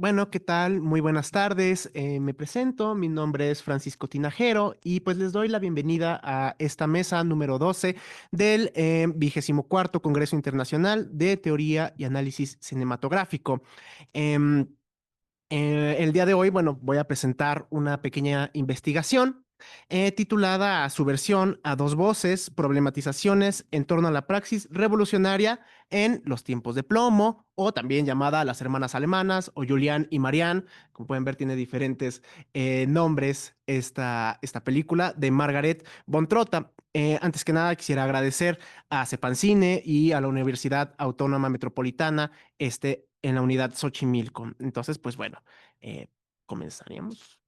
Bueno, ¿qué tal? Muy buenas tardes. Me presento, mi nombre es Francisco Tinajero y pues les doy la bienvenida a esta mesa número 12 del 24 Congreso Internacional de Teoría y Análisis Cinematográfico. Em, el día de hoy, bueno, voy a presentar una pequeña investigación titulada a su versión a dos voces, problematizaciones en torno a la praxis revolucionaria en los tiempos de plomo, o también llamada Las Hermanas Alemanas o Julián y Marianne. Como pueden ver, tiene diferentes nombres esta película de Margaret von Trotta. Antes que nada, quisiera agradecer a Cepancine y a la Universidad Autónoma Metropolitana en la unidad Xochimilco. Entonces, pues bueno, eh, comenzaríamos.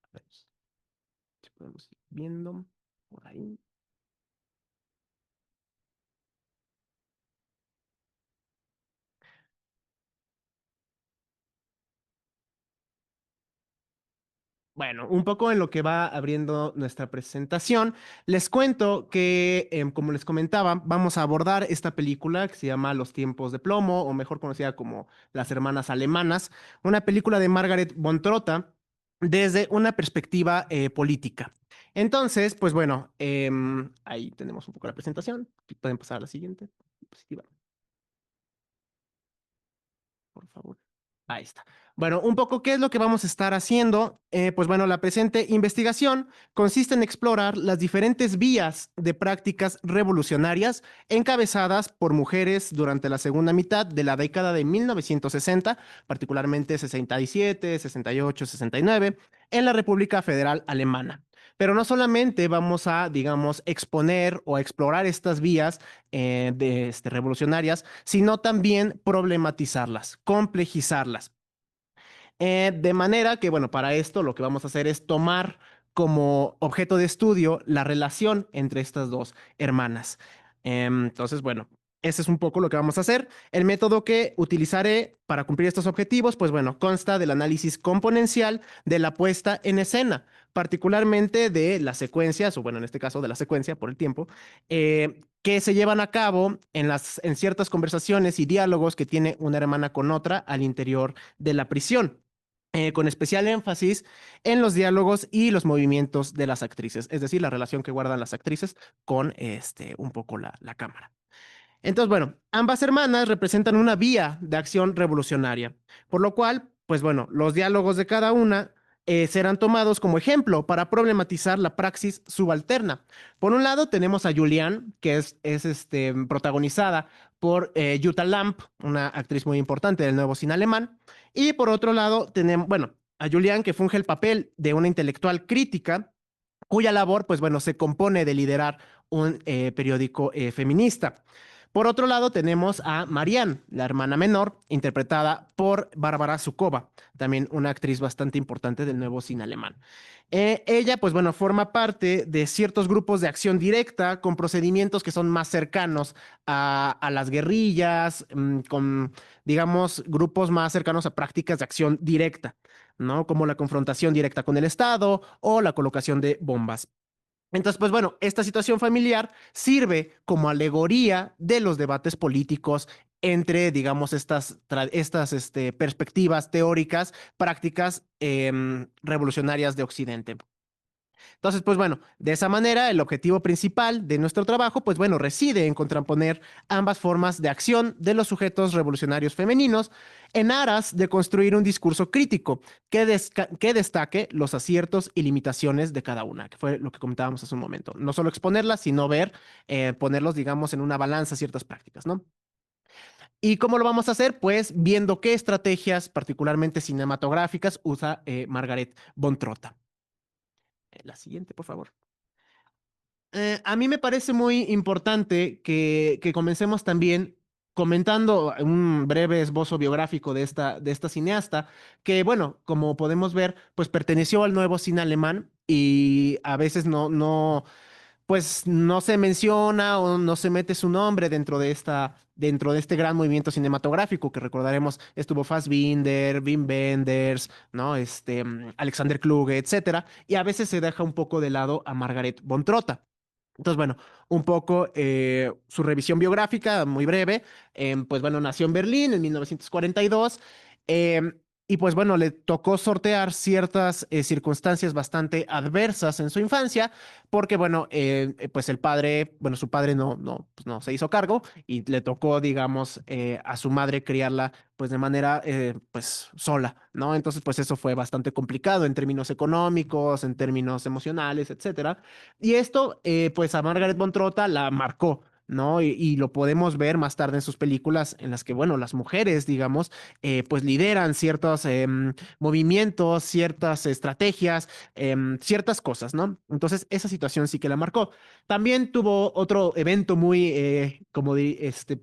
A ver si podemos ir viendo por ahí. Bueno, un poco en lo que va abriendo nuestra presentación, les cuento que, como les comentaba, vamos a abordar esta película que se llama Los tiempos de plomo, o mejor conocida como Las Hermanas Alemanas, una película de Margaret von Trotta desde una perspectiva política. Entonces, pues bueno, ahí tenemos un poco la presentación. Pueden pasar a la siguiente diapositiva, por favor. Ahí está. Bueno, un poco, ¿qué es lo que vamos a estar haciendo? Pues bueno, la presente investigación consiste en explorar las diferentes vías de prácticas revolucionarias encabezadas por mujeres durante la segunda mitad de la década de 1960, particularmente 67, 68, 69, en la República Federal Alemana. Pero no solamente vamos a, digamos, exponer o explorar estas vías revolucionarias, sino también problematizarlas, complejizarlas. De manera que, bueno, para esto lo que vamos a hacer es tomar como objeto de estudio la relación entre estas dos hermanas. Entonces, bueno, ese es un poco lo que vamos a hacer. El método que utilizaré para cumplir estos objetivos, pues bueno, consta del análisis componencial de la puesta en escena, particularmente de las secuencias, o bueno, en este caso de la secuencia por el tiempo, que se llevan a cabo en ciertas conversaciones y diálogos que tiene una hermana con otra al interior de la prisión. Con especial énfasis en los diálogos y los movimientos de las actrices, es decir, la relación que guardan las actrices con un poco la cámara. Entonces, bueno, ambas hermanas representan una vía de acción revolucionaria, por lo cual, pues bueno, los diálogos de cada una serán tomados como ejemplo para problematizar la praxis subalterna. Por un lado, tenemos a Julian, que es protagonizada por Jutta Lamp, una actriz muy importante del nuevo cine alemán. Y por otro lado, tenemos, bueno, a Julian, que funge el papel de una intelectual crítica, cuya labor, pues bueno, se compone de liderar un periódico feminista. Por otro lado, tenemos a Marianne, la hermana menor, interpretada por Bárbara Zukova, también una actriz bastante importante del nuevo cine alemán. Ella, pues bueno, forma parte de ciertos grupos de acción directa con procedimientos que son más cercanos a las guerrillas, con, digamos, grupos más cercanos a prácticas de acción directa, ¿no? Como la confrontación directa con el Estado o la colocación de bombas. Entonces, pues bueno, esta situación familiar sirve como alegoría de los debates políticos entre, digamos, estas perspectivas teóricas, prácticas revolucionarias de Occidente. Entonces, pues bueno, de esa manera el objetivo principal de nuestro trabajo, pues bueno, reside en contraponer ambas formas de acción de los sujetos revolucionarios femeninos en aras de construir un discurso crítico que destaque los aciertos y limitaciones de cada una, que fue lo que comentábamos hace un momento. No solo exponerlas, sino ver, ponerlos, digamos, en una balanza ciertas prácticas, ¿no? ¿Y cómo lo vamos a hacer? Pues viendo qué estrategias, particularmente cinematográficas, usa Margaret von Trotta. La siguiente, por favor. A mí me parece muy importante que comencemos también comentando un breve esbozo biográfico de esta cineasta, que bueno, como podemos ver, pues perteneció al nuevo cine alemán y a veces pues no se menciona o no se mete su nombre dentro de este gran movimiento cinematográfico que recordaremos estuvo Fassbinder, Wim Wenders, ¿no? Alexander Kluge, etcétera, y a veces se deja un poco de lado a Margaret von Trotta. Entonces, bueno, un poco su revisión biográfica, muy breve. Pues bueno, nació en Berlín en 1942. Y pues bueno, le tocó sortear ciertas circunstancias bastante adversas en su infancia, porque bueno, pues el padre, bueno, su padre pues no se hizo cargo y le tocó, digamos, a su madre criarla pues de manera pues sola, ¿no? Entonces pues eso fue bastante complicado en términos económicos, en términos emocionales, etcétera. Y esto pues a Margaret von Trotta la marcó. ¿No? Y lo podemos ver más tarde en sus películas en las que, bueno, las mujeres, digamos, pues lideran ciertos movimientos, ciertas estrategias, ciertas cosas, ¿no? Entonces, esa situación sí que la marcó. También tuvo otro evento muy,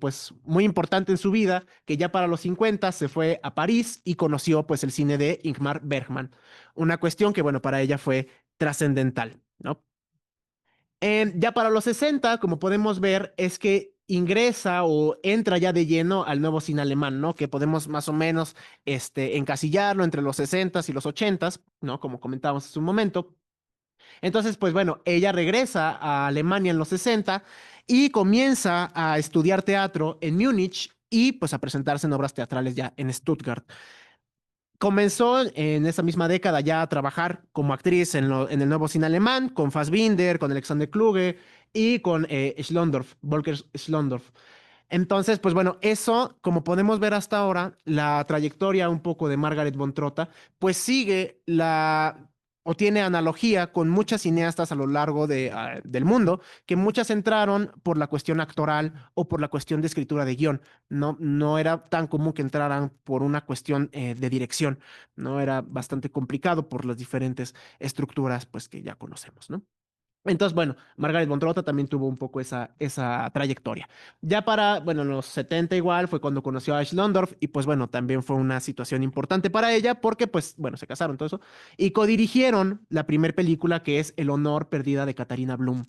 pues, muy importante en su vida, que ya para los 50 se fue a París y conoció, pues, el cine de Ingmar Bergman. Una cuestión que, bueno, para ella fue trascendental, ¿no? Ya para los 60, como podemos ver, es que ingresa o entra ya de lleno al nuevo cine alemán, ¿no? Que podemos más o menos encasillarlo entre los 60 y los 80, ¿no? Como comentábamos hace un momento. Entonces, pues bueno, ella regresa a Alemania en los 60 y comienza a estudiar teatro en Múnich y pues a presentarse en obras teatrales ya en Stuttgart. Comenzó en esa misma década ya a trabajar como actriz en el nuevo cine alemán, con Fassbinder, con Alexander Kluge y con Schlondorf, Volker Schlondorf. Entonces, pues bueno, eso, como podemos ver hasta ahora, la trayectoria un poco de Margaret von Trotta, pues sigue o tiene analogía con muchas cineastas a lo largo del mundo, que muchas entraron por la cuestión actoral o por la cuestión de escritura de guión. No era tan común que entraran por una cuestión de dirección, ¿no? Era bastante complicado por las diferentes estructuras, pues, que ya conocemos, ¿no? Entonces, bueno, Margaret von Trotta también tuvo un poco esa trayectoria. Ya para, bueno, en los 70 igual fue cuando conoció a Schlondorf y pues bueno, también fue una situación importante para ella porque pues, bueno, se casaron, todo eso, y codirigieron la primera película que es El honor perdida de Katharina Blum.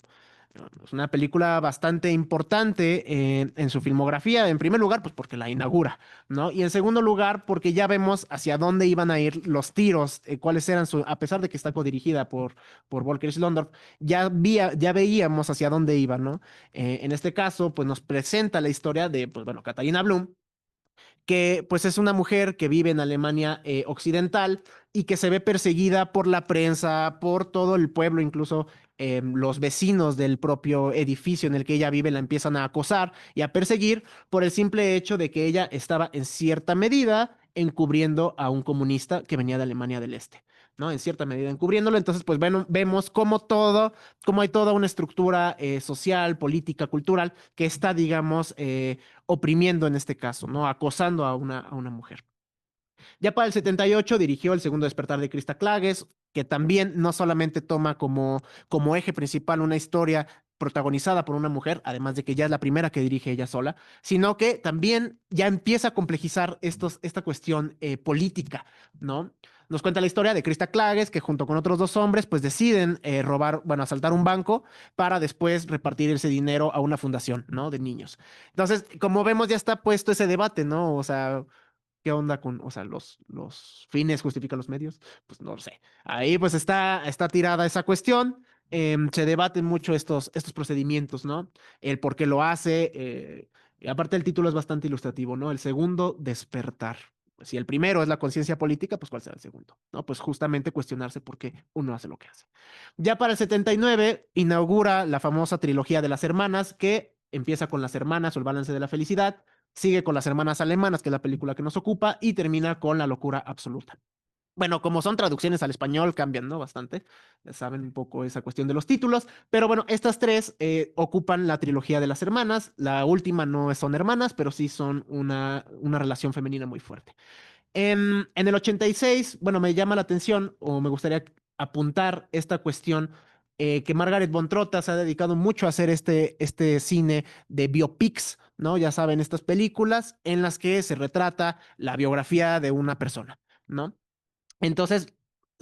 Es una película bastante importante en su filmografía, en primer lugar, pues porque la inaugura, ¿no? Y en segundo lugar, porque ya vemos hacia dónde iban a ir los tiros, cuáles eran a pesar de que está codirigida por Volker Schlondorf, ya veíamos hacia dónde iba, ¿no? En este caso, pues nos presenta la historia de, pues bueno, Katharina Blum, que pues es una mujer que vive en Alemania occidental y que se ve perseguida por la prensa, por todo el pueblo, incluso los vecinos del propio edificio en el que ella vive la empiezan a acosar y a perseguir por el simple hecho de que ella estaba en cierta medida encubriendo a un comunista que venía de Alemania del Este. ¿No? En cierta medida encubriéndolo. Entonces, pues bueno, vemos cómo hay toda una estructura social, política, cultural, que está, digamos, oprimiendo en este caso, ¿no? Acosando a una mujer. Ya para el 78 dirigió El segundo despertar de Krista Klages, que también no solamente toma como eje principal una historia protagonizada por una mujer, además de que ya es la primera que dirige ella sola, sino que también ya empieza a complejizar esta cuestión política, ¿no? Nos cuenta la historia de Krista Klages, que junto con otros dos hombres, pues deciden robar, bueno, asaltar un banco para después repartir ese dinero a una fundación, ¿no? De niños. Entonces, como vemos, ya está puesto ese debate, ¿no? O sea, ¿qué onda con, o sea, los fines justifican los medios? Pues no lo sé. Ahí pues está tirada esa cuestión. Se debaten mucho estos procedimientos, ¿no? El por qué lo hace. Y aparte el título es bastante ilustrativo, ¿no? El segundo despertar. Si el primero es la conciencia política, pues ¿cuál será el segundo? ¿No? Pues justamente cuestionarse por qué uno hace lo que hace. Ya para el 79 inaugura la famosa trilogía de las hermanas, que empieza con las hermanas o el balance de la felicidad, sigue con las hermanas alemanas, que es la película que nos ocupa, y termina con La locura absoluta. Bueno, como son traducciones al español, cambian, ¿no? Bastante. Ya saben un poco esa cuestión de los títulos. Pero bueno, estas tres ocupan la trilogía de las hermanas. La última no son hermanas, pero sí son una relación femenina muy fuerte. En el 86, bueno, me llama la atención o me gustaría apuntar esta cuestión que Margaret von Trotta se ha dedicado mucho a hacer este cine de biopics, ¿no? Ya saben, estas películas en las que se retrata la biografía de una persona, ¿no? Entonces,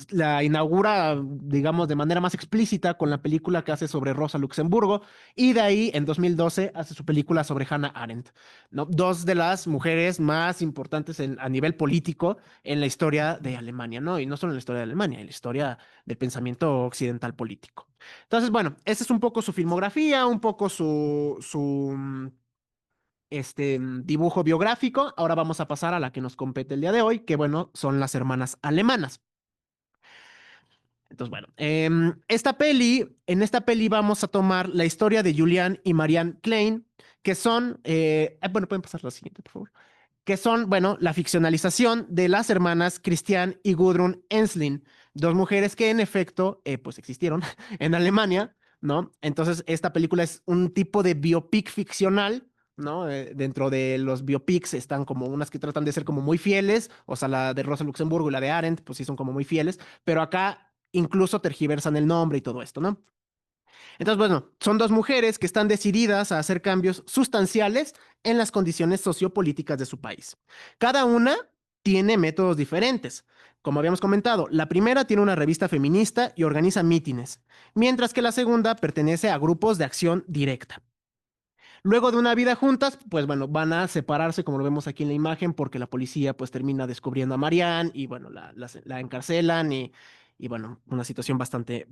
la inaugura, digamos, de manera más explícita con la película que hace sobre Rosa Luxemburgo y de ahí, en 2012, hace su película sobre Hannah Arendt, ¿no? Dos de las mujeres más importantes a nivel político en la historia de Alemania, ¿no? Y no solo en la historia de Alemania, en la historia del pensamiento occidental político. Entonces, bueno, esa es un poco su filmografía, un poco dibujo biográfico. Ahora vamos a pasar a la que nos compete el día de hoy, que bueno, son las hermanas alemanas. Entonces, bueno, en esta peli vamos a tomar la historia de Julian y Marianne Klein, que son, bueno, pueden pasar la siguiente, por favor, que son, bueno, la ficcionalización de las hermanas Christian y Gudrun Ensslin, dos mujeres que en efecto, pues existieron en Alemania, ¿no? Entonces, esta película es un tipo de biopic ficcional, ¿no? Dentro de los biopics están como unas que tratan de ser como muy fieles, o sea, la de Rosa Luxemburgo y la de Arendt, pues sí son como muy fieles, pero acá incluso tergiversan el nombre y todo esto, ¿no? Entonces, bueno, son dos mujeres que están decididas a hacer cambios sustanciales en las condiciones sociopolíticas de su país. Cada una tiene métodos diferentes. Como habíamos comentado, la primera tiene una revista feminista y organiza mítines, mientras que la segunda pertenece a grupos de acción directa. Luego de una vida juntas, pues bueno, van a separarse, como lo vemos aquí en la imagen, porque la policía pues termina descubriendo a Marianne y bueno, la encarcelan y bueno, una situación bastante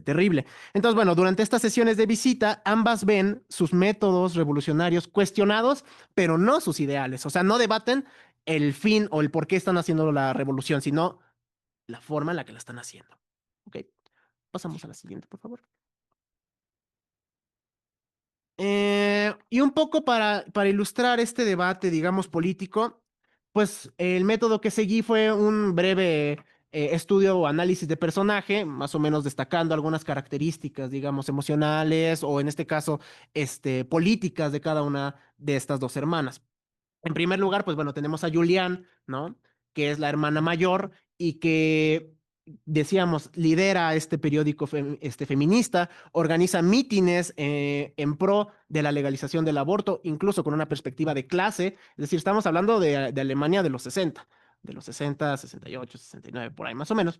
terrible. Entonces, bueno, durante estas sesiones de visita, ambas ven sus métodos revolucionarios cuestionados, pero no sus ideales. O sea, no debaten el fin o el por qué están haciendo la revolución, sino la forma en la que la están haciendo. Ok, pasamos a la siguiente, por favor. Y un poco para ilustrar este debate, digamos, político, pues el método que seguí fue un breve estudio o análisis de personaje, más o menos destacando algunas características, digamos, emocionales o en este caso, políticas de cada una de estas dos hermanas. En primer lugar, pues bueno, tenemos a Julián, ¿no? Que es la hermana mayor y que, decíamos, lidera este periódico feminista, organiza mítines en pro de la legalización del aborto, incluso con una perspectiva de clase. Es decir, estamos hablando de Alemania de los 60, 68, 69, por ahí más o menos.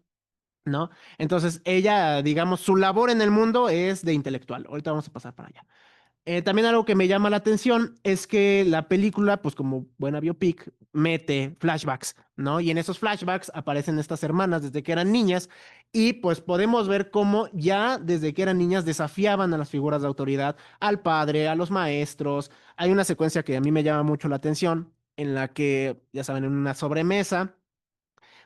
¿No? Entonces, ella, digamos, su labor en el mundo es de intelectual. Ahorita vamos a pasar para allá. También algo que me llama la atención es que la película, pues como buena biopic, mete flashbacks, ¿no? Y en esos flashbacks aparecen estas hermanas desde que eran niñas y pues podemos ver cómo ya desde que eran niñas desafiaban a las figuras de autoridad, al padre, a los maestros. Hay una secuencia que a mí me llama mucho la atención en la que, ya saben, en una sobremesa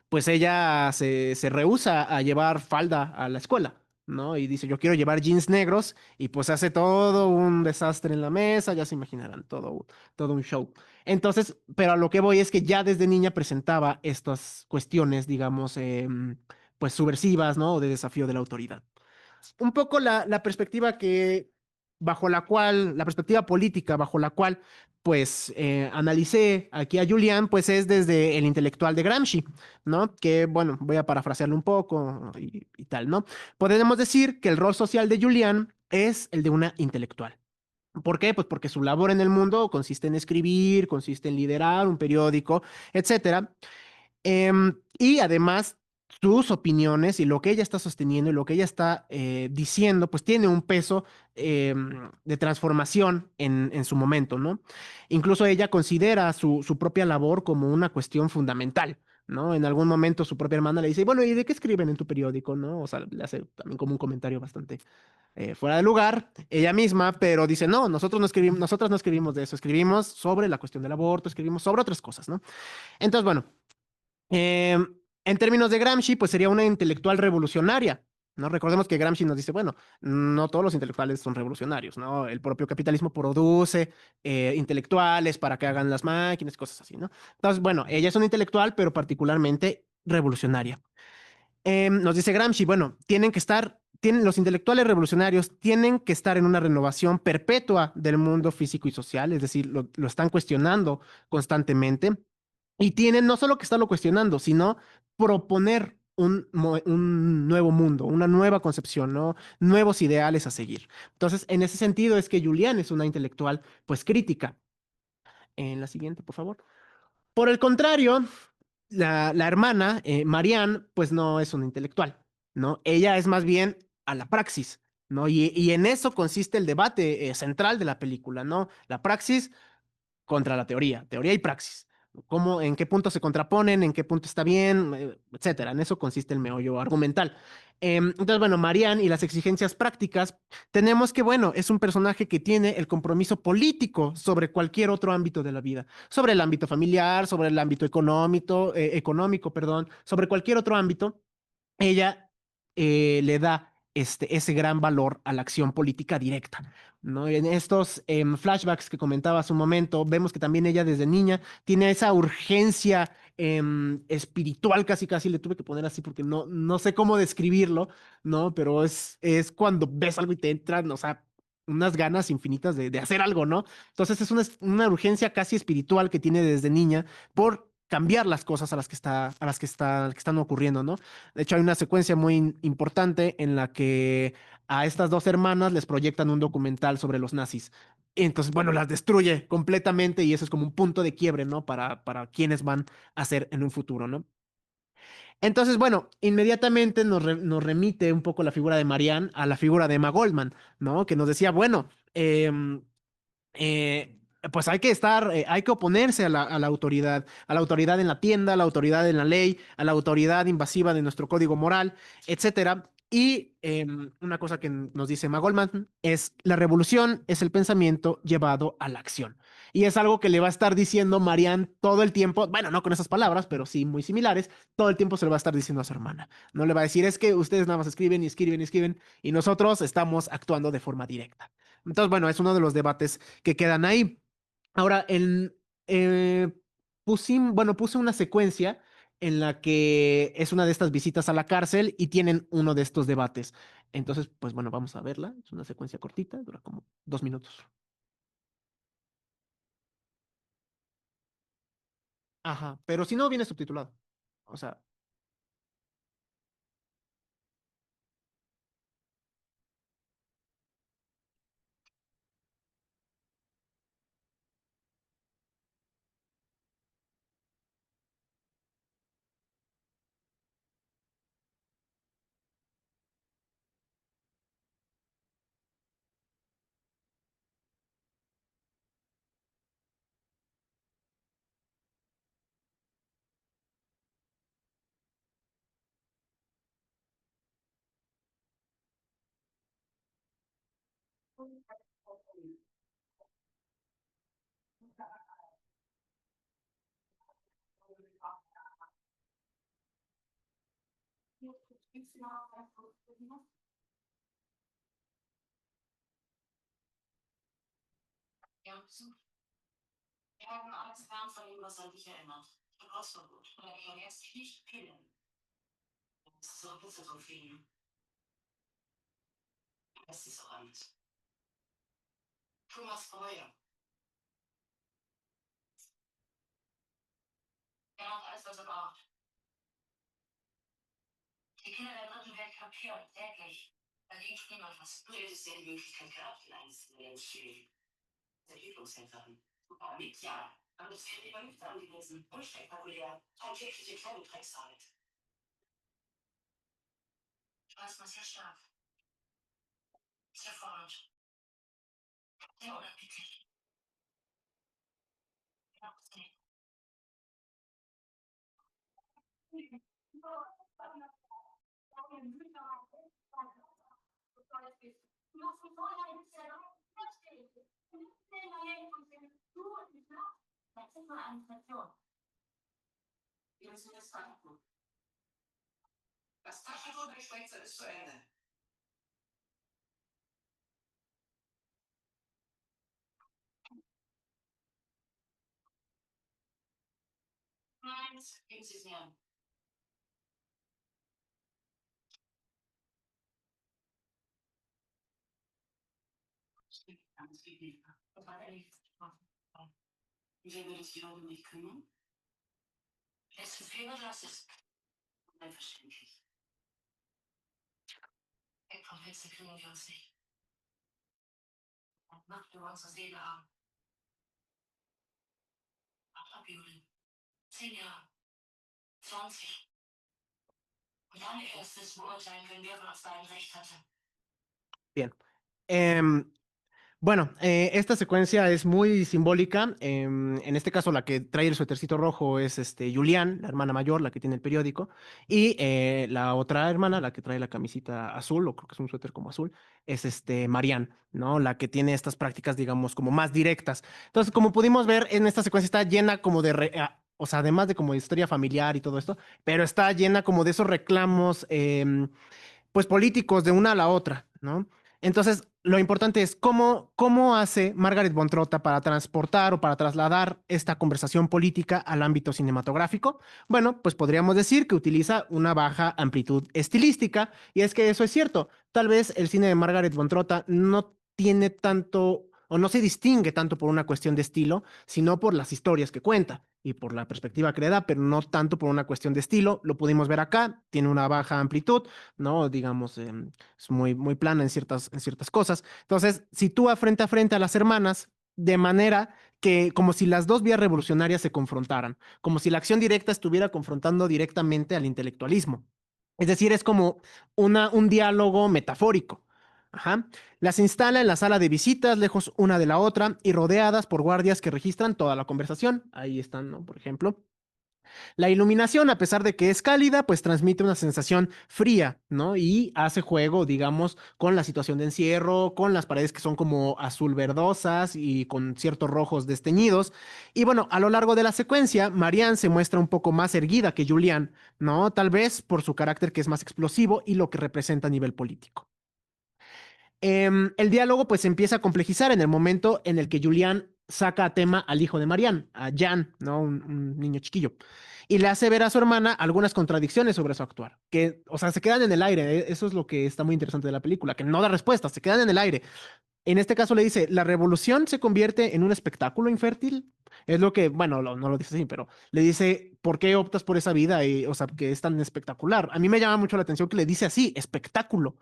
pues ella se rehúsa a llevar falda a la escuela, ¿no? Y dice, yo quiero llevar jeans negros y pues hace todo un desastre en la mesa, ya se imaginarán, todo un show. Entonces, pero a lo que voy es que ya desde niña presentaba estas cuestiones, digamos, pues subversivas, ¿no? O de desafío de la autoridad un poco la perspectiva la perspectiva política bajo la cual, pues, analicé aquí a Julián, pues es desde el intelectual de Gramsci, ¿no? Que, bueno, voy a parafrasearlo un poco y tal, ¿no? Podemos decir que el rol social de Julián es el de una intelectual. ¿Por qué? Pues porque su labor en el mundo consiste en escribir, consiste en liderar un periódico, etcétera. Y además, sus opiniones y lo que ella está sosteniendo y lo que ella está diciendo, pues tiene un peso de transformación en su momento, ¿no? Incluso ella considera su propia labor como una cuestión fundamental, ¿no? En algún momento su propia hermana le dice, bueno, ¿y de qué escriben en tu periódico, no? O sea, le hace también como un comentario bastante fuera de lugar, ella misma, pero dice, no, nosotros no escribimos de eso, escribimos sobre la cuestión del aborto, escribimos sobre otras cosas, ¿no? Entonces, bueno. Eh, en términos de Gramsci, pues sería una intelectual revolucionaria, ¿no? Recordemos que Gramsci nos dice, bueno, no todos los intelectuales son revolucionarios, ¿no? El propio capitalismo produce intelectuales para que hagan las máquinas, cosas así, ¿no? Entonces, bueno, ella es una intelectual, pero particularmente revolucionaria. Nos dice Gramsci, bueno, los intelectuales revolucionarios tienen que estar en una renovación perpetua del mundo físico y social, es decir, lo están cuestionando constantemente y tienen no solo que estarlo cuestionando, sino proponer un nuevo mundo, una nueva concepción, ¿no? Nuevos ideales a seguir. Entonces, en ese sentido es que Julián es una intelectual, pues crítica. En la siguiente, por favor. Por el contrario, la hermana, Marianne, pues no es una intelectual, ¿no? Ella es más bien a la praxis, ¿no? Y en eso consiste el debate central de la película, ¿no? La praxis contra la teoría y praxis. En qué punto se contraponen, en qué punto está bien, etcétera. En eso consiste el meollo argumental. Entonces, bueno, Marianne y las exigencias prácticas, tenemos que, bueno, es un personaje que tiene el compromiso político sobre cualquier otro ámbito de la vida, sobre el ámbito familiar, sobre el ámbito económico, perdón, sobre cualquier otro ámbito. Ella le da ese gran valor a la acción política directa, ¿no? En estos flashbacks que comentaba hace un momento, vemos que también ella desde niña tiene esa urgencia espiritual, casi casi le tuve que poner así porque no sé cómo describirlo, ¿no? Pero es cuando ves algo y te entran, o sea, unas ganas infinitas de hacer algo, ¿no? Entonces es una urgencia casi espiritual que tiene desde niña por cambiar las cosas a las que están ocurriendo, ¿no? De hecho, hay una secuencia muy importante en la que a estas dos hermanas les proyectan un documental sobre los nazis. Entonces, bueno, las destruye completamente y eso es como un punto de quiebre, ¿no? Para quienes van a ser en un futuro, ¿no? Entonces, bueno, inmediatamente nos remite un poco la figura de Marianne a la figura de Emma Goldman, ¿no? Que nos decía, bueno, eh, pues hay que oponerse a la autoridad en la tienda, a la autoridad en la ley, a la autoridad invasiva de nuestro código moral, etcétera. Y una cosa que nos dice Goldman es la revolución es el pensamiento llevado a la acción. Y es algo que le va a estar diciendo Marianne todo el tiempo, bueno, no con esas palabras, pero sí muy similares, todo el tiempo se lo va a estar diciendo a su hermana. No le va a decir, es que ustedes nada más escriben y escriben y escriben y nosotros estamos actuando de forma directa. Entonces, bueno, es uno de los debates que quedan ahí. Ahora, eh, puse una secuencia en la que es una de estas visitas a la cárcel y tienen uno de estos debates. Entonces, pues bueno, vamos a verla. Es una secuencia cortita, dura como 2 minutos. Ajá, pero si no, viene subtitulado. O sea, bien. Em, Bueno, esta secuencia es muy simbólica. En este caso, la que trae el suétercito rojo es Julián, la hermana mayor, la que tiene el periódico. Y la otra hermana, la que trae la camisita azul, o creo que es un suéter como azul, es Marianne, ¿no? La que tiene estas prácticas, digamos, como más directas. Entonces, como pudimos ver, en esta secuencia está llena como de o sea, además de como de historia familiar y todo esto, pero está llena como de esos reclamos. Pues políticos de una a la otra, ¿no? Entonces, lo importante es cómo hace Margaret von Trotta para transportar o para trasladar esta conversación política al ámbito cinematográfico. Bueno, pues podríamos decir que utiliza una baja amplitud estilística, y es que eso es cierto. Tal vez el cine de Margaret von Trotta no tiene tanto o no se distingue tanto por una cuestión de estilo, sino por las historias que cuenta y por la perspectiva que le da, pero no tanto por una cuestión de estilo. Lo pudimos ver acá, tiene una baja amplitud, ¿no? Digamos, es muy plana en ciertas cosas. Entonces, sitúa frente a frente a las hermanas de manera que, como si las dos vías revolucionarias se confrontaran, como si la acción directa estuviera confrontando directamente al intelectualismo. Es decir, es como un diálogo metafórico. Ajá. Las instala en la sala de visitas, lejos una de la otra y rodeadas por guardias que registran toda la conversación. Ahí están, ¿no? Por ejemplo. La iluminación, a pesar de que es cálida, pues transmite una sensación fría, ¿no? Y hace juego, digamos, con la situación de encierro, con las paredes que son como azul verdosas y con ciertos rojos desteñidos. Y bueno, a lo largo de la secuencia, Marianne se muestra un poco más erguida que Julián, ¿no? Tal vez por su carácter que es más explosivo y lo que representa a nivel político. El diálogo pues se empieza a complejizar en el momento en el que Julián saca a tema al hijo de Marianne, a Jan, ¿no? Un niño chiquillo, y le hace ver a su hermana algunas contradicciones sobre su actuar, que, o sea, se quedan en el aire. Eso es lo que está muy interesante de la película, que no da respuestas, se quedan en el aire. En este caso le dice, la revolución se convierte en un espectáculo infértil. Es lo que, bueno, no lo dice así, pero le dice, ¿por qué optas por esa vida? Y, o sea, que es tan espectacular. A mí me llama mucho la atención que le dice así, espectáculo.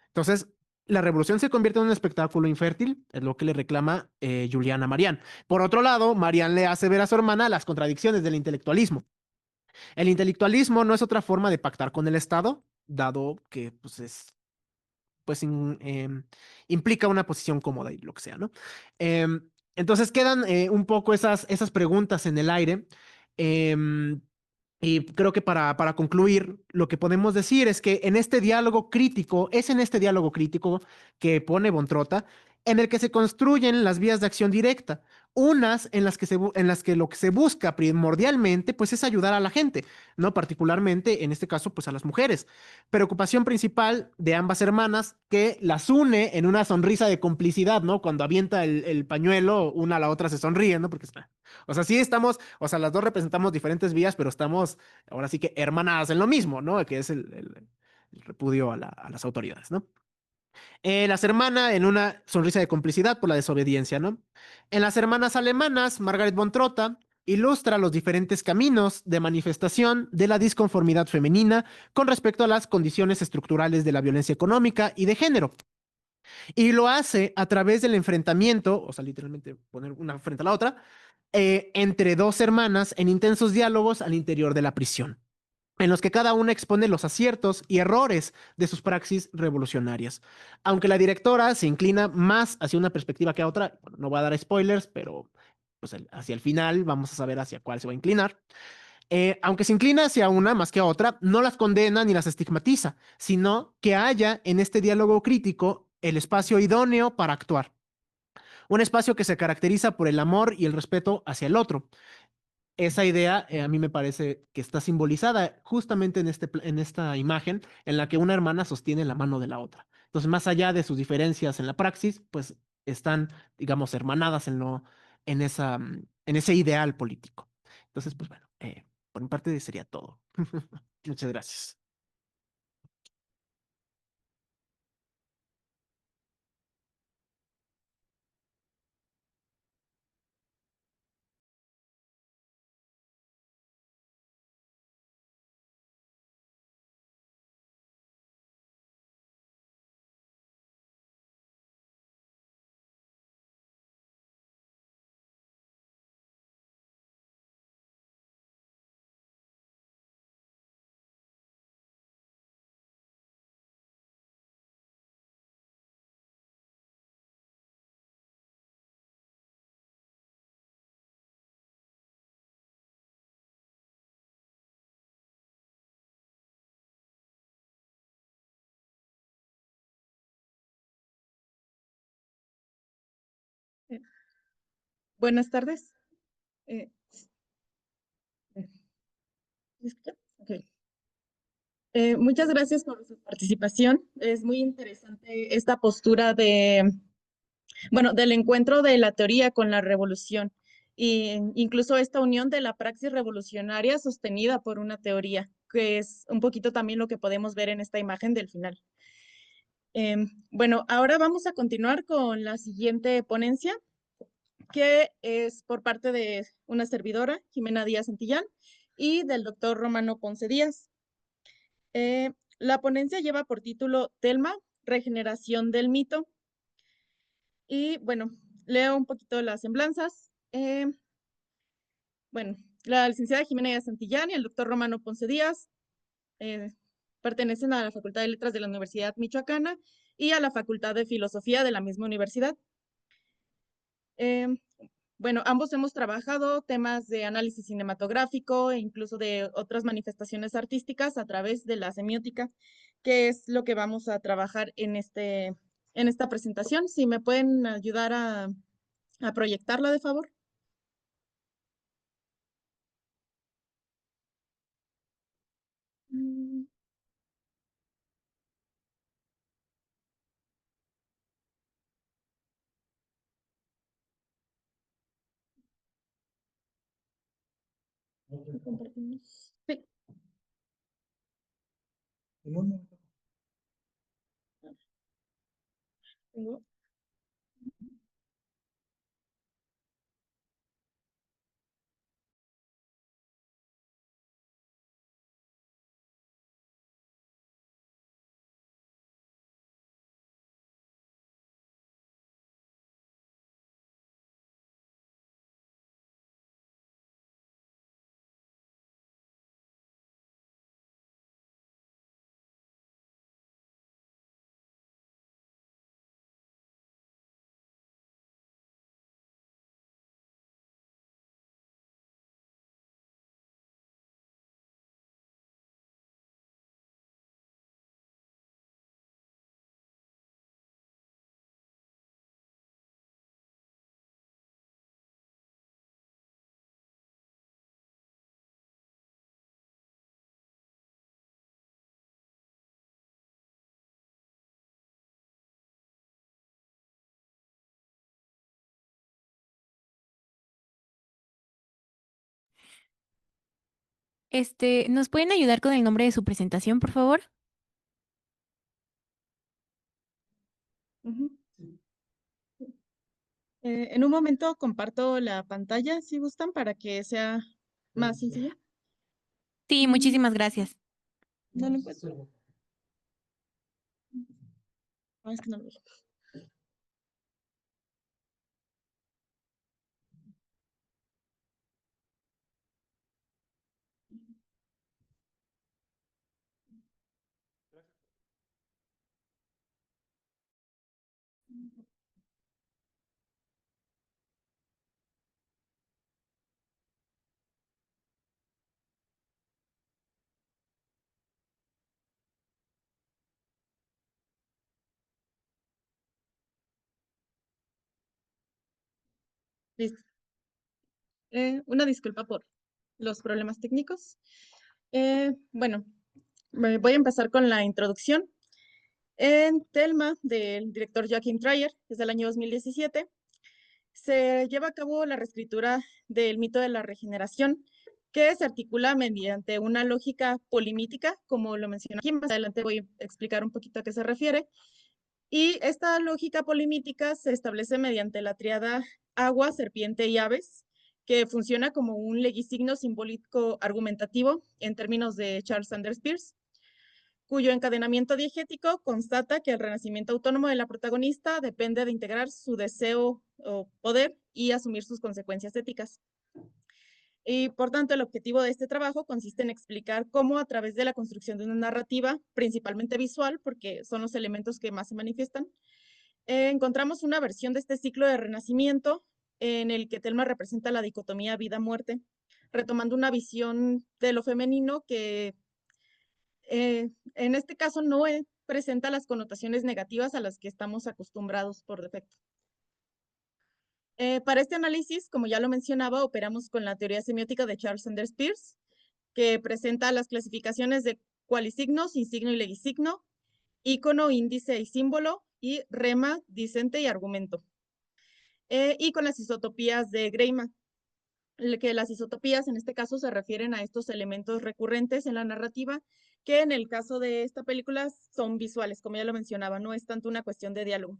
Entonces, la revolución se convierte en un espectáculo infértil, es lo que le reclama Juliana a Marianne. Por otro lado, Marianne le hace ver a su hermana las contradicciones del intelectualismo. El intelectualismo no es otra forma de pactar con el Estado, dado que pues, pues implica una posición cómoda y lo que sea, ¿no? Entonces quedan un poco esas preguntas en el aire. em, y creo que para concluir, lo que podemos decir es que en este diálogo crítico, es en este diálogo crítico que pone Bontrota, en el que se construyen las vías de acción directa, unas en las que, en las que lo que se busca primordialmente pues es ayudar a la gente, ¿no? Particularmente en este caso pues a las mujeres. Preocupación principal de ambas hermanas que las une en una sonrisa de complicidad, ¿no? Cuando avienta el pañuelo, una a la otra se sonríe, ¿no? Porque está, o sea, sí estamos, o sea, las dos representamos diferentes vías, pero estamos ahora sí que hermanadas en lo mismo, ¿no? Que es el repudio a las autoridades, ¿no? Las hermanas en una sonrisa de complicidad por la desobediencia, ¿no? En las hermanas alemanas, Margaret von Trotta ilustra los diferentes caminos de manifestación de la disconformidad femenina con respecto a las condiciones estructurales de la violencia económica y de género. Y lo hace a través del enfrentamiento, o sea, literalmente poner una frente a la otra, entre dos hermanas en intensos diálogos al interior de la prisión, en los que cada una expone los aciertos y errores de sus praxis revolucionarias. Aunque la directora se inclina más hacia una perspectiva que a otra, bueno, no voy a dar spoilers, pero pues hacia el final vamos a saber hacia cuál se va a inclinar. Aunque se inclina hacia una más que a otra, no las condena ni las estigmatiza, sino que haya en este diálogo crítico el espacio idóneo para actuar. Un espacio que se caracteriza por el amor y el respeto hacia el otro. Esa idea a mí me parece que está simbolizada justamente en esta imagen en la que una hermana sostiene la mano de la otra. Entonces, más allá de sus diferencias en la praxis, pues están, digamos, hermanadas en ese ideal político. Entonces, pues bueno, por mi parte sería todo. Muchas gracias. Buenas tardes. Eh, ¿Me escuchan? Ok. Muchas gracias por su participación. Es muy interesante esta postura del encuentro de la teoría con la revolución e incluso esta unión de la praxis revolucionaria sostenida por una teoría, que es un poquito también lo que podemos ver en esta imagen del final. Ahora vamos a continuar con la siguiente ponencia, que es por parte de una servidora, Jimena Díaz Santillán, y del doctor Romano Ponce Díaz. La ponencia lleva por título Telma, regeneración del mito. Y bueno, leo un poquito las semblanzas. La licenciada Jimena Díaz Santillán y el doctor Romano Ponce Díaz eh, pertenecen a la Facultad de Letras de la Universidad Michoacana y a la Facultad de Filosofía de la misma universidad. Ambos hemos trabajado temas de análisis cinematográfico e incluso de otras manifestaciones artísticas a través de la semiótica, que es lo que vamos a trabajar en esta presentación. Si me pueden ayudar a proyectarla, de favor. Mm, compartimos. Sí. Tengo. ¿Nos pueden ayudar con el nombre de su presentación, por favor? Ujú. En un momento comparto la pantalla, si gustan, para que sea más sencillo. Sí, Mm, muchísimas gracias. No lo encuentro. Ah, es que no lo veo. Listo. Una disculpa por los problemas técnicos. Voy a empezar con la introducción. En Telma, del director Joachim Trier, desde el año 2017, se lleva a cabo la reescritura del mito de la regeneración, que se articula mediante una lógica polimítica, como lo mencioné aquí. Más adelante voy a explicar un poquito a qué se refiere. Y esta lógica polimítica se establece mediante la tríada agua, serpiente y aves, que funciona como un legisigno simbólico argumentativo en términos de Charles Sanders Peirce, cuyo encadenamiento diegético constata que el renacimiento autónomo de la protagonista depende de integrar su deseo o poder y asumir sus consecuencias éticas. Y por tanto, el objetivo de este trabajo consiste en explicar cómo a través de la construcción de una narrativa, principalmente visual, porque son los elementos que más se manifiestan, encontramos una versión de este ciclo de renacimiento en el que Telma representa la dicotomía vida-muerte, retomando una visión de lo femenino que en este caso no presenta las connotaciones negativas a las que estamos acostumbrados por defecto. Para este análisis, como ya lo mencionaba, operamos con la teoría semiótica de Charles Sanders Peirce, que presenta las clasificaciones de cualisigno, insigno y legisigno, ícono, índice y símbolo, y rema, disente y argumento. Y con las isotopías de Greiman, que las isotopías en este caso se refieren a estos elementos recurrentes en la narrativa, que en el caso de esta película son visuales, como ya lo mencionaba, no es tanto una cuestión de diálogo.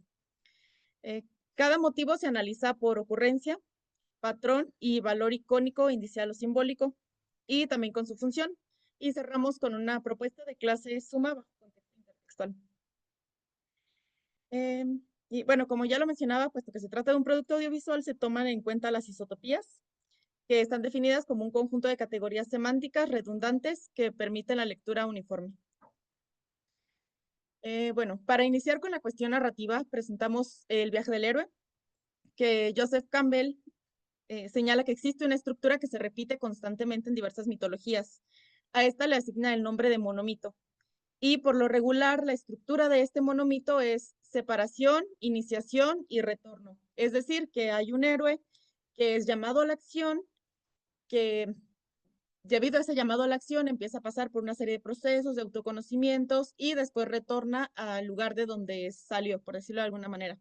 Cada motivo se analiza por ocurrencia, patrón y valor icónico, indicial o simbólico, y también con su función. Y cerramos con una propuesta de clase suma bajo contexto intertextual. Y bueno, como ya lo mencionaba, puesto que se trata de un producto audiovisual, se toman en cuenta las isotopías, que están definidas como un conjunto de categorías semánticas redundantes que permiten la lectura uniforme. Bueno, para iniciar con la cuestión narrativa, presentamos el viaje del héroe, que Joseph Campbell señala que existe una estructura que se repite constantemente en diversas mitologías. A esta le asigna el nombre de monomito. Y por lo regular, la estructura de este monomito es separación, iniciación y retorno. Es decir, que hay un héroe que es llamado a la acción, que debido a ese llamado a la acción empieza a pasar por una serie de procesos, de autoconocimientos y después retorna al lugar de donde salió, por decirlo de alguna manera.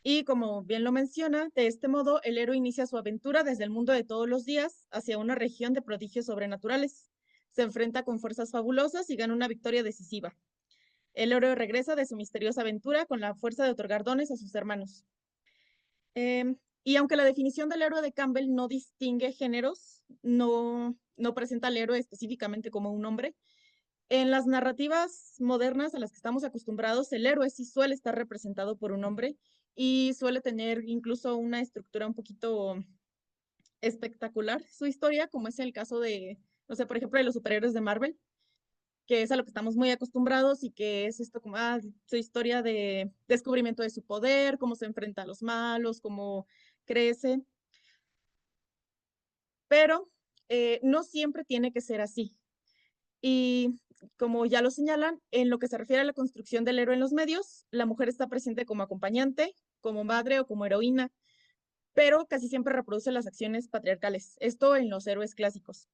Y como bien lo menciona, de este modo el héroe inicia su aventura desde el mundo de todos los días hacia una región de prodigios sobrenaturales. Se enfrenta con fuerzas fabulosas y gana una victoria decisiva. El héroe regresa de su misteriosa aventura con la fuerza de otorgar dones a sus hermanos. Y aunque la definición del héroe de Campbell no distingue géneros, no presenta al héroe específicamente como un hombre, en las narrativas modernas a las que estamos acostumbrados, el héroe sí suele estar representado por un hombre y suele tener incluso una estructura un poquito espectacular su historia, como es el caso de, no sé, por ejemplo, de los superhéroes de Marvel, que es a lo que estamos muy acostumbrados y que es esto como su historia de descubrimiento de su poder, cómo se enfrenta a los malos, cómo crece. Pero no siempre tiene que ser así. Y como ya lo señalan, en lo que se refiere a la construcción del héroe en los medios, la mujer está presente como acompañante, como madre o como heroína, pero casi siempre reproduce las acciones patriarcales. Esto en los héroes clásicos.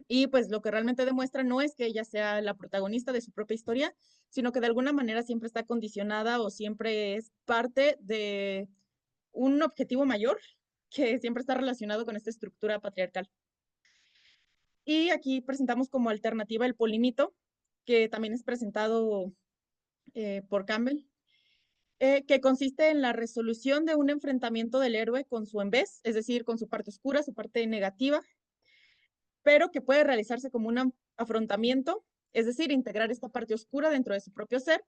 Y pues lo que realmente demuestra no es que ella sea la protagonista de su propia historia, sino que de alguna manera siempre está condicionada o siempre es parte de un objetivo mayor que siempre está relacionado con esta estructura patriarcal. Y aquí presentamos como alternativa el polimito, que también es presentado por Campbell, que consiste en la resolución de un enfrentamiento del héroe con su en vez, es decir, con su parte oscura, su parte negativa, pero que puede realizarse como un afrontamiento, es decir, integrar esta parte oscura dentro de su propio ser,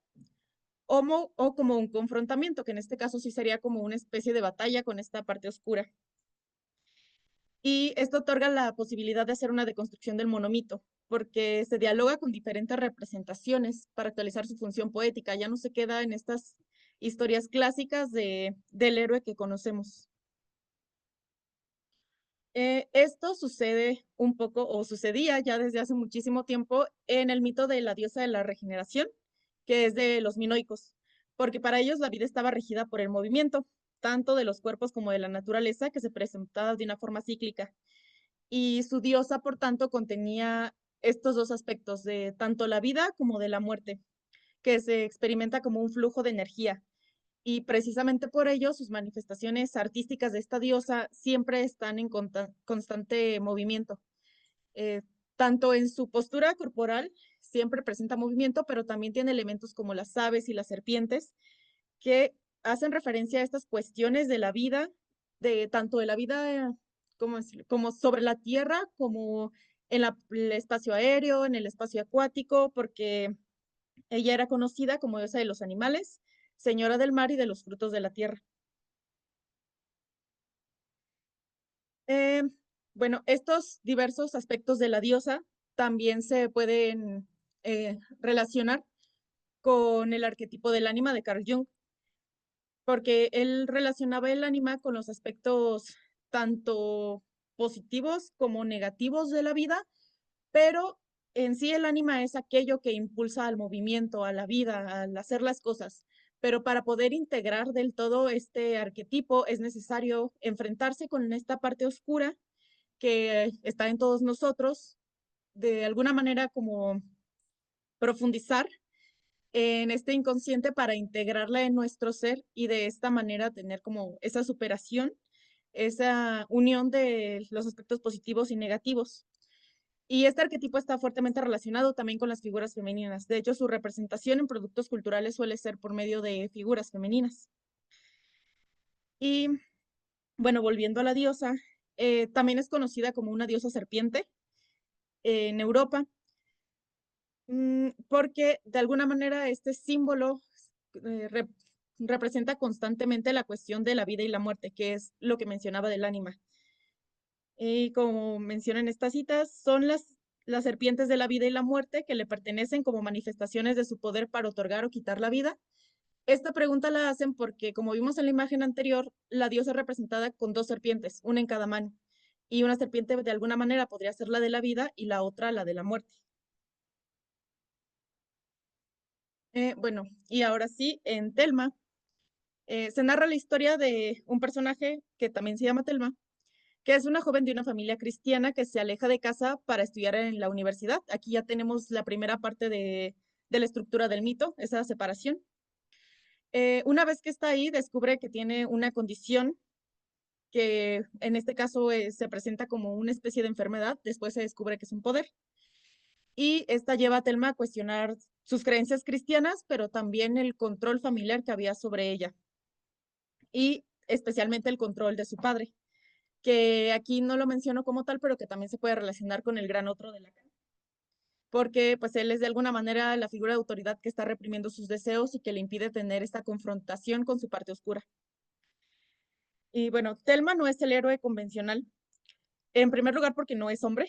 o como un confrontamiento, que en este caso sí sería como una especie de batalla con esta parte oscura. Y esto otorga la posibilidad de hacer una deconstrucción del monomito, porque se dialoga con diferentes representaciones para actualizar su función poética. Ya no se queda en estas historias clásicas del héroe que conocemos. Esto sucede un poco, o sucedía ya desde hace muchísimo tiempo, en el mito de la diosa de la regeneración, que es de los minoicos, porque para ellos la vida estaba regida por el movimiento, tanto de los cuerpos como de la naturaleza, que se presentaba de una forma cíclica. Y su diosa, por tanto, contenía estos dos aspectos de tanto la vida como de la muerte, que se experimenta como un flujo de energía. Y precisamente por ello, sus manifestaciones artísticas de esta diosa siempre están en constante movimiento. Eh, Tanto en su postura corporal, siempre presenta movimiento, pero también tiene elementos como las aves y las serpientes, que hacen referencia a estas cuestiones de la vida, de tanto de la vida como sobre la tierra, como en el espacio aéreo, en el espacio acuático, porque ella era conocida como diosa de los animales, señora del mar y de los frutos de la tierra. Eh, bueno, estos diversos aspectos de la diosa también se pueden relacionar con el arquetipo del ánima de Carl Jung, porque él relacionaba el ánima con los aspectos tanto positivos como negativos de la vida, pero en sí el ánima es aquello que impulsa al movimiento, a la vida, al hacer las cosas, pero para poder integrar del todo este arquetipo es necesario enfrentarse con esta parte oscura que está en todos nosotros, de alguna manera como profundizar en este inconsciente para integrarla en nuestro ser y de esta manera tener como esa superación, esa unión de los aspectos positivos y negativos. Y este arquetipo está fuertemente relacionado también con las figuras femeninas. De hecho, su representación en productos culturales suele ser por medio de figuras femeninas. Y bueno, volviendo a la diosa, también es conocida como una diosa serpiente en Europa, porque de alguna manera este símbolo representa constantemente la cuestión de la vida y la muerte, que es lo que mencionaba del ánima. Y como mencionan estas citas, son las serpientes de la vida y la muerte que le pertenecen como manifestaciones de su poder para otorgar o quitar la vida. Esta pregunta la hacen porque, como vimos en la imagen anterior, la diosa es representada con dos serpientes, una en cada mano. Y una serpiente de alguna manera podría ser la de la vida y la otra la de la muerte. Bueno, y ahora sí, en Telma, se narra la historia de un personaje que también se llama Telma, que es una joven de una familia cristiana que se aleja de casa para estudiar en la universidad. Aquí ya tenemos la primera parte de la estructura del mito, esa separación. Una vez que está ahí, descubre que tiene una condición que en este caso se presenta como una especie de enfermedad, después se descubre que es un poder. Y esta lleva a Telma a cuestionar sus creencias cristianas, pero también el control familiar que había sobre ella y especialmente el control de su padre, que aquí no lo menciono como tal, pero que también se puede relacionar con el gran otro de Lacan, porque pues él es de alguna manera la figura de autoridad que está reprimiendo sus deseos y que le impide tener esta confrontación con su parte oscura. Y bueno, Telma no es el héroe convencional, en primer lugar porque no es hombre,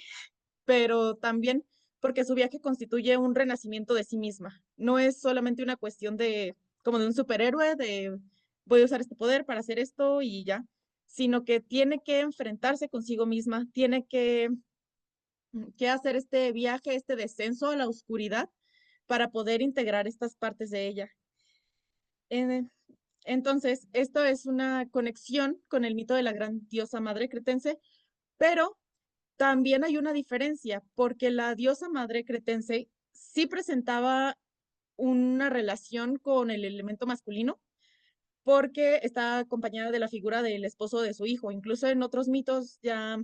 pero también porque su viaje constituye un renacimiento de sí misma. No es solamente una cuestión de, como de un superhéroe, de voy a usar este poder para hacer esto y ya, sino que tiene que enfrentarse consigo misma, tiene que hacer este viaje, este descenso a la oscuridad para poder integrar estas partes de ella. Entonces, esto es una conexión con el mito de la gran diosa madre cretense, pero también hay una diferencia, porque la diosa madre cretense sí presentaba una relación con el elemento masculino, porque está acompañada de la figura del esposo de su hijo. Incluso en otros mitos ya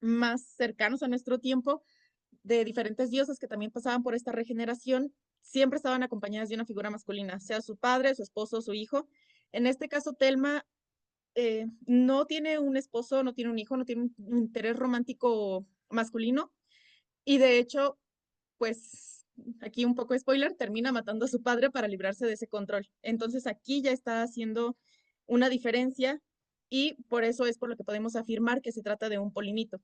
más cercanos a nuestro tiempo, de diferentes diosas que también pasaban por esta regeneración, siempre estaban acompañadas de una figura masculina, sea su padre, su esposo, su hijo. En este caso, Telma no tiene un esposo, no tiene un hijo, no tiene un interés romántico masculino y de hecho, pues aquí un poco spoiler, termina matando a su padre para librarse de ese control. Entonces aquí ya está haciendo una diferencia y por eso es por lo que podemos afirmar que se trata de un polimito.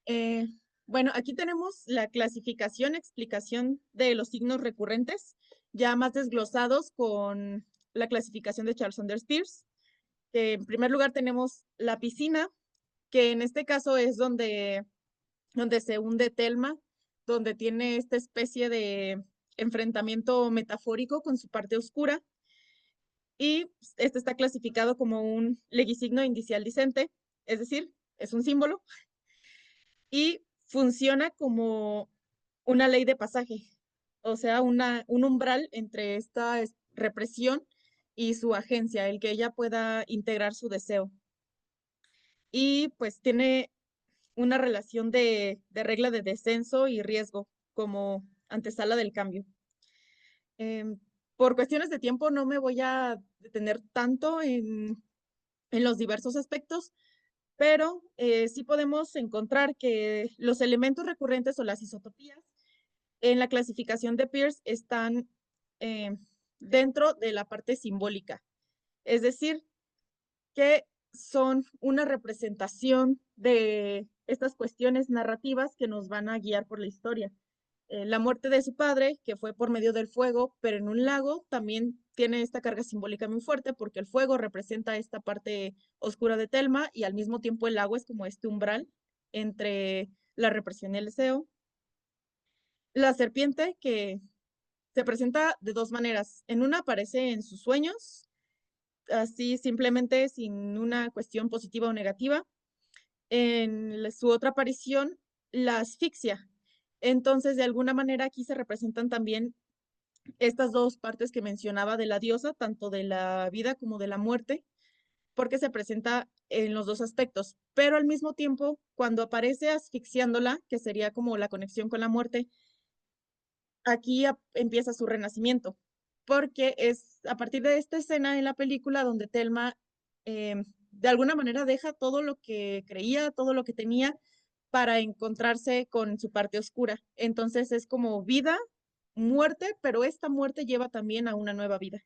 Eh, bueno, aquí tenemos la clasificación, explicación de los signos recurrentes, ya más desglosados con la clasificación de Charles Sanders Peirce. En primer lugar tenemos la piscina, que en este caso es donde se hunde Telma, donde tiene esta especie de enfrentamiento metafórico con su parte oscura. Y este está clasificado como un legisigno indicial dicente, es decir, es un símbolo y funciona como una ley de pasaje, o sea, un umbral entre esta represión y su agencia, el que ella pueda integrar su deseo. Y pues tiene una relación de regla de descenso y riesgo como antesala del cambio. Por cuestiones de tiempo no me voy a detener tanto en los diversos aspectos, pero sí podemos encontrar que los elementos recurrentes o las isotopías en la clasificación de Peirce están eh, dentro de la parte simbólica, es decir, que son una representación de estas cuestiones narrativas que nos van a guiar por la historia. La muerte de su padre, que fue por medio del fuego, pero en un lago, también tiene esta carga simbólica muy fuerte porque el fuego representa esta parte oscura de Telma y al mismo tiempo el lago es como este umbral entre la represión y el deseo. La serpiente, que se presenta de dos maneras. En una aparece en sus sueños, así simplemente sin una cuestión positiva o negativa. Su otra aparición la asfixia. Entonces, de alguna manera aquí se representan también estas dos partes que mencionaba de la diosa, tanto de la vida como de la muerte, porque se presenta en los dos aspectos. Pero al mismo tiempo, cuando aparece asfixiándola, que sería como la conexión con la muerte, aquí empieza su renacimiento, porque es a partir de esta escena en la película donde Thelma de alguna manera deja todo lo que creía, todo lo que tenía para encontrarse con su parte oscura. Entonces es como vida, muerte, pero esta muerte lleva también a una nueva vida.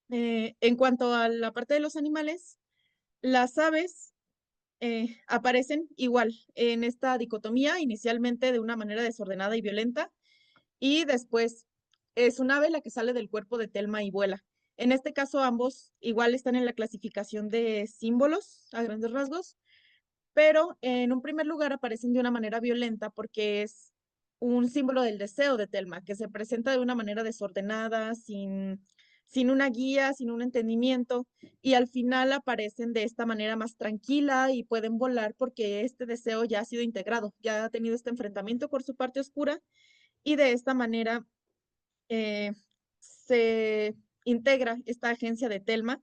En cuanto a la parte de los animales, las aves aparecen igual en esta dicotomía, inicialmente de una manera desordenada y violenta, y después es un ave la que sale del cuerpo de Thelma y vuela. En este caso, ambos igual están en la clasificación de símbolos a grandes rasgos, pero en un primer lugar aparecen de una manera violenta porque es un símbolo del deseo de Thelma, que se presenta de una manera desordenada, sin una guía, sin un entendimiento, y al final aparecen de esta manera más tranquila y pueden volar porque este deseo ya ha sido integrado, ya ha tenido este enfrentamiento con su parte oscura, y de esta manera eh, se integra esta agencia de Thelma,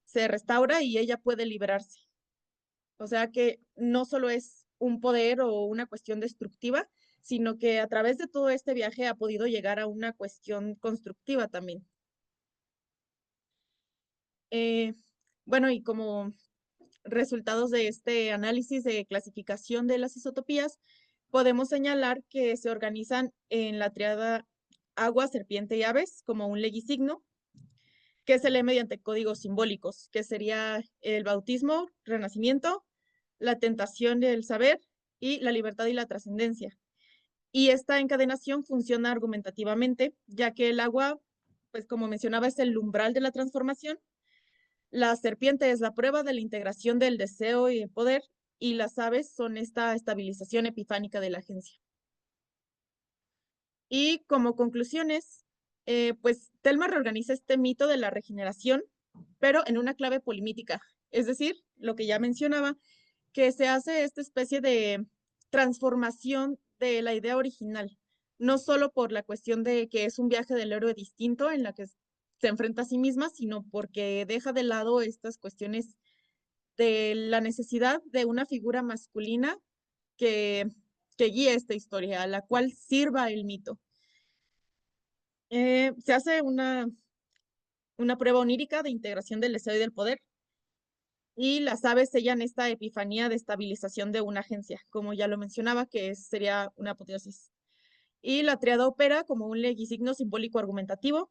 se restaura y ella puede liberarse. O sea que no solo es un poder o una cuestión destructiva, sino que a través de todo este viaje ha podido llegar a una cuestión constructiva también. Eh, bueno, y como resultados de este análisis de clasificación de las isotopías, podemos señalar que se organizan en la triada agua, serpiente y aves como un legisigno, que se lee mediante códigos simbólicos, que sería el bautismo, renacimiento, la tentación del saber y la libertad y la trascendencia. Y esta encadenación funciona argumentativamente, ya que el agua, pues como mencionaba, es el umbral de la transformación, la serpiente es la prueba de la integración del deseo y el poder, y las aves son esta estabilización epifánica de la agencia. Y como conclusiones, pues Thelma reorganiza este mito de la regeneración, pero en una clave polimítica, es decir, lo que ya mencionaba, que se hace esta especie de transformación de la idea original, no solo por la cuestión de que es un viaje del héroe distinto en la que se enfrenta a sí misma, sino porque deja de lado estas cuestiones de la necesidad de una figura masculina que, que guíe esta historia, a la cual sirva el mito. Se hace una prueba onírica de integración del deseo y del poder, y las aves sellan esta epifanía de estabilización de una agencia, como ya lo mencionaba, que sería una apoteosis. Y la triada opera como un legisigno simbólico argumentativo,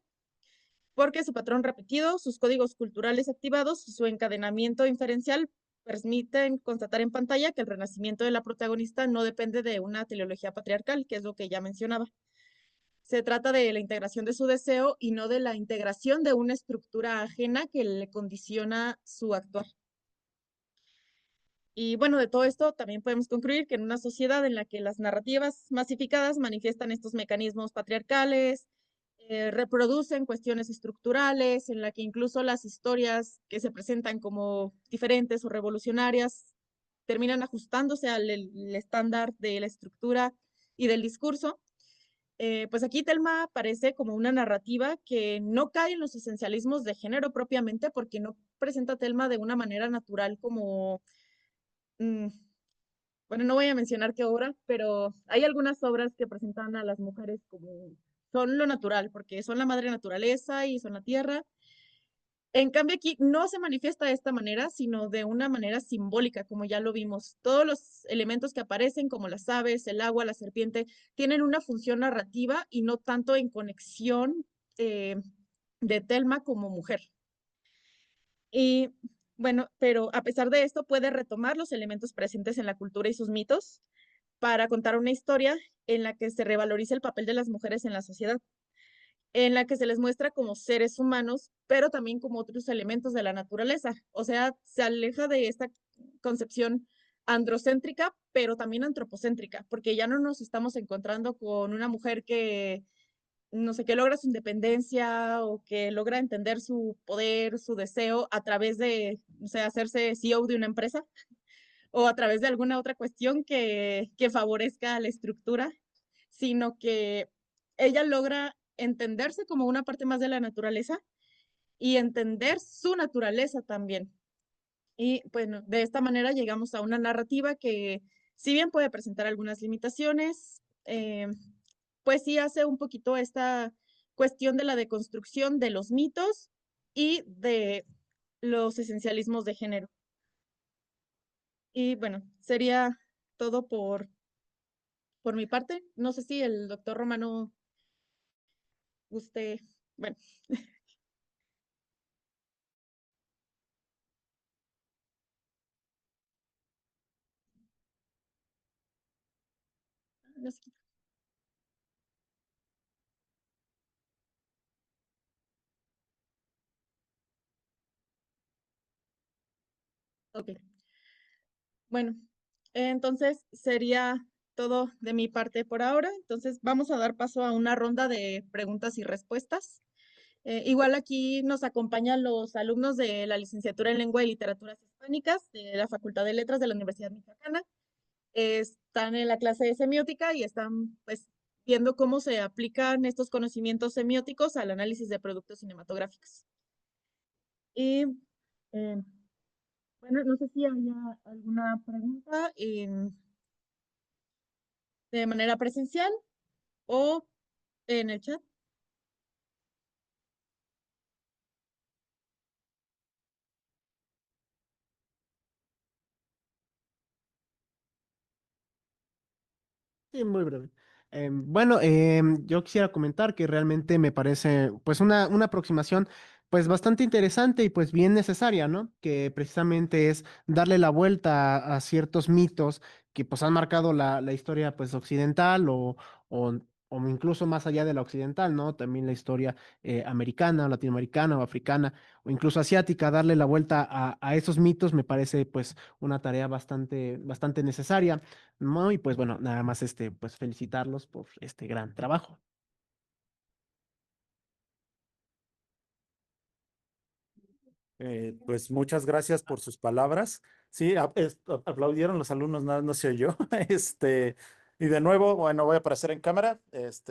porque su patrón repetido, sus códigos culturales activados y su encadenamiento inferencial permiten constatar en pantalla que el renacimiento de la protagonista no depende de una teleología patriarcal, que es lo que ya mencionaba. Se trata de la integración de su deseo y no de la integración de una estructura ajena que le condiciona su actuar. Y bueno, de todo esto también podemos concluir que en una sociedad en la que las narrativas masificadas manifiestan estos mecanismos patriarcales, reproducen cuestiones estructurales, en la que incluso las historias que se presentan como diferentes o revolucionarias terminan ajustándose al estándar de la estructura y del discurso. Pues aquí Thelma aparece como una narrativa que no cae en los esencialismos de género propiamente, porque no presenta a Thelma de una manera natural como bueno, no voy a mencionar qué obra, pero hay algunas obras que presentan a las mujeres como son lo natural, porque son la madre naturaleza y son la tierra. En cambio, aquí no se manifiesta de esta manera, sino de una manera simbólica, como ya lo vimos. Todos los elementos que aparecen, como las aves, el agua, la serpiente, tienen una función narrativa y no tanto en conexión de Thelma como mujer. Y bueno, pero a pesar de esto, puede retomar los elementos presentes en la cultura y sus mitos para contar una historia en la que se revaloriza el papel de las mujeres en la sociedad, en la que se les muestra como seres humanos, pero también como otros elementos de la naturaleza. O sea, se aleja de esta concepción androcéntrica, pero también antropocéntrica, porque ya no nos estamos encontrando con una mujer que, no sé, que logra su independencia o que logra entender su poder, su deseo a través de, no sé, hacerse CEO de una empresa o a través de alguna otra cuestión que favorezca la estructura, sino que ella logra entenderse como una parte más de la naturaleza y entender su naturaleza también. Y bueno, de esta manera llegamos a una narrativa que, si bien puede presentar algunas limitaciones, pues sí hace un poquito esta cuestión de la deconstrucción de los mitos y de los esencialismos de género. Y bueno, sería todo por mi parte. No sé si el doctor Romano guste, bueno, no sé. Ok. Bueno, entonces sería todo de mi parte por ahora. Entonces vamos a dar paso a una ronda de preguntas y respuestas. Igual aquí nos acompañan los alumnos de la licenciatura en Lengua y Literaturas Hispánicas de la Facultad de Letras de la Universidad Michoacana. Están en la clase de semiótica y están pues viendo cómo se aplican estos conocimientos semióticos al análisis de productos cinematográficos. Y eh, bueno, no sé si había alguna pregunta de manera presencial o en el chat. Sí, muy breve. Bueno, yo quisiera comentar que realmente me parece pues una aproximación pues bastante interesante y pues bien necesaria, ¿no? Que precisamente es darle la vuelta a ciertos mitos que pues han marcado la historia pues occidental o, o incluso más allá de la occidental, ¿no? También la historia americana, latinoamericana o africana o incluso asiática, darle la vuelta a esos mitos me parece pues una tarea bastante necesaria. ¿No? Y pues bueno, nada más pues felicitarlos por este gran trabajo. Pues muchas gracias por sus palabras. Sí, aplaudieron los alumnos, nada, no se oyó. Y de nuevo, bueno, voy a aparecer en cámara.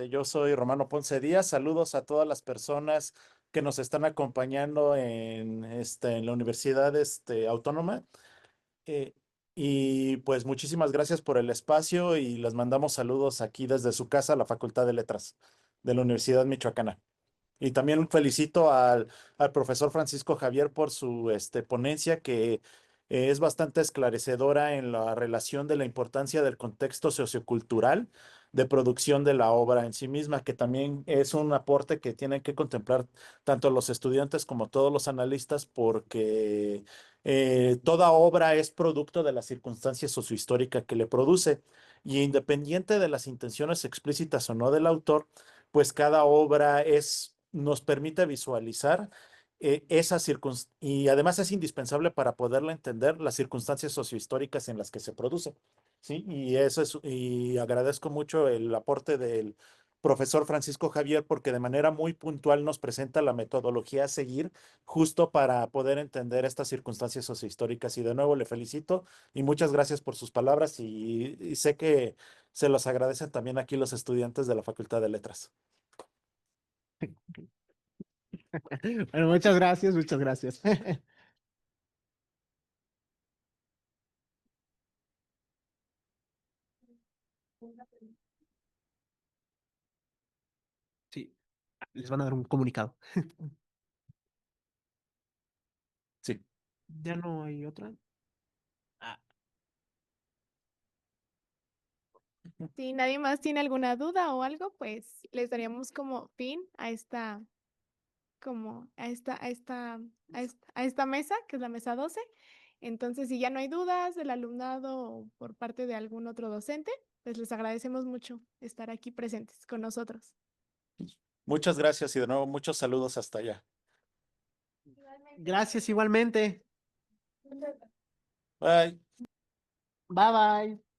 Yo soy Romano Ponce Díaz. Saludos a todas las personas que nos están acompañando en la Universidad Autónoma. Eh, y pues muchísimas gracias por el espacio y les mandamos saludos aquí desde su casa, la Facultad de Letras de la Universidad Michoacana. Y también felicito al profesor Francisco Javier por su ponencia que es bastante esclarecedora en la relación de la importancia del contexto sociocultural de producción de la obra en sí misma, que también es un aporte que tienen que contemplar tanto los estudiantes como todos los analistas, porque toda obra es producto de la circunstancia sociohistórica que le produce. Y independiente de las intenciones explícitas o no del autor, pues cada obra nos permite visualizar esas circunstancias y además es indispensable para poderla entender las circunstancias sociohistóricas en las que se produce. Sí, y eso es, y agradezco mucho el aporte del profesor Francisco Javier porque de manera muy puntual nos presenta la metodología a seguir justo para poder entender estas circunstancias sociohistóricas. Y de nuevo le felicito y muchas gracias por sus palabras y sé que se los agradecen también aquí los estudiantes de la Facultad de Letras. Bueno, muchas gracias, muchas gracias. Sí, les van a dar un comunicado. Sí. ¿Ya no hay otra? Ah, Si nadie más tiene alguna duda o algo, pues les daríamos como fin a esta, como a esta mesa, que es la mesa 12. Entonces, si ya no hay dudas del alumnado o por parte de algún otro docente, pues les agradecemos mucho estar aquí presentes con nosotros. Muchas gracias y de nuevo muchos saludos hasta allá. gracias igualmente. Bye. Bye bye.